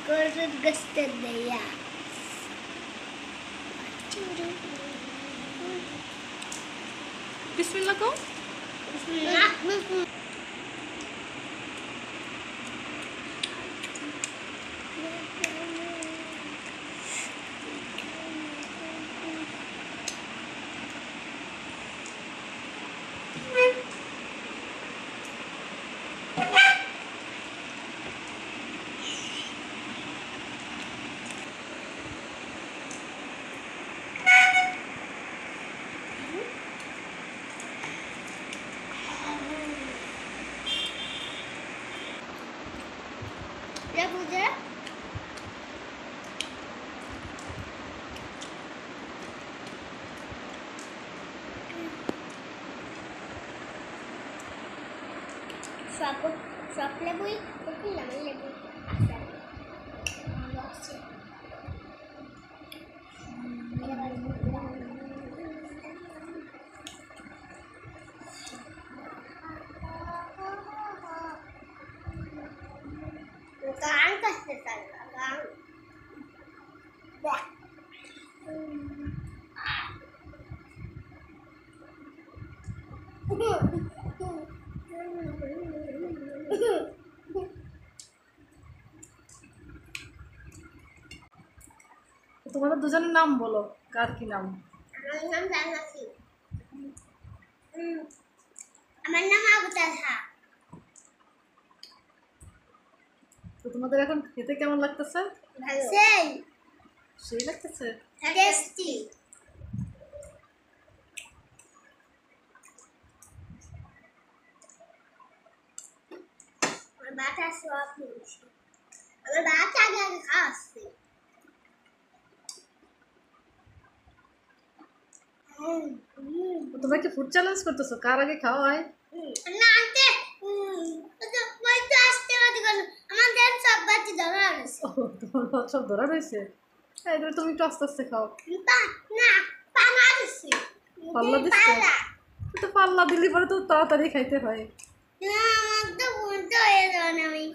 গরুর গোস্তের দেয়া বিসমিল্লাহ কও। সব লেবুই কিনলাম লেবু আছে গান করতে চাইলাম গান তোমাদের দুজনের নাম বলো, কার কি নাম? আমার নাম জান্নাতি। আমার নাম আবু তালহা। তো তোমাদের এখন খেতে কেমন লাগতেছে? ভালো। সেই লাগতেছে, টেস্টি। আমার বাটা সব মিশে। আমার বাটা আগে খাচ্ছে। তোমরা কি ফুড চ্যালেঞ্জ করতেছো, কার আগে খাওয়া হয়? না আন্টি ওই তো আসতে হবে কেন আমাদের সব বাচ্চা ধরা আছে। তোমার সব ধরা রয়েছে, এগুলো তুমি একটু আস্তে আস্তে খাও। না পালা দিছি, পাল্লা দিচ্ছে তো, পাল্লা দিলে পরে তো তাড়াতাড়ি খাইতে হয়। না আমার তো বলতে হয়ে যাবে না আমি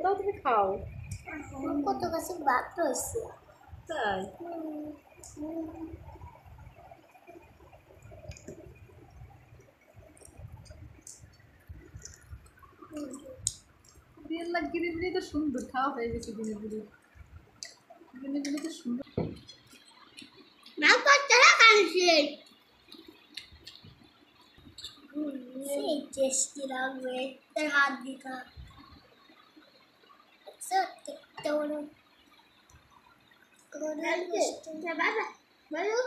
তাও তুমি খাও। কত কাছে ভাত হয়েছে তাই বিয়ের লাগিয়ে দিলে তো সুন্দর খাওয়া হয়ে গেছে, দিনে দিনে দিনে দিনে তো সুন্দর। না করতে না কানছি সেই টেস্টি লাগবে তার হাত দিকা সত্যি তো বলো বাবা ভালো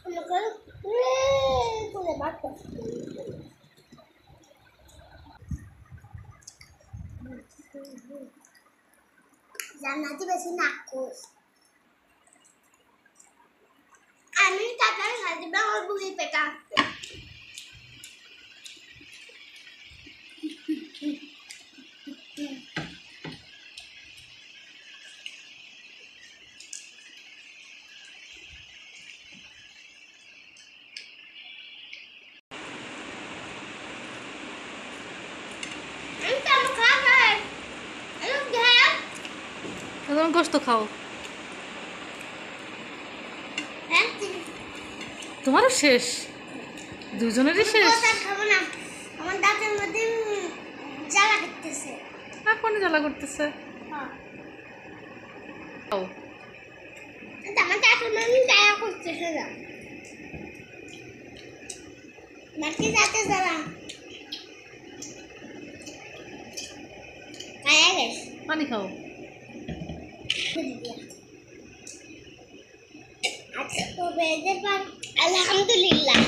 ভালো করে বাদ জান্নাতি বেশি নাকুশ আমি টাকা খাইতে বা আমার বুড়ি পেটা আসছে গোস্ত খাও, তোমারও শেষ, দুজনেরই শেষ। খাবো না, আমার দাঁতের মধ্যে জ্বালা করতেছে, এখনই জ্বালা করতেছে। আমার দাঁতের মধ্যে জ্বালা করতেছে না, নাকি দাঁতে জ্বালা খায়া গেছে। পানি খাও। আচ্ছা তো বেজে পার আলহামদুলিল্লাহ।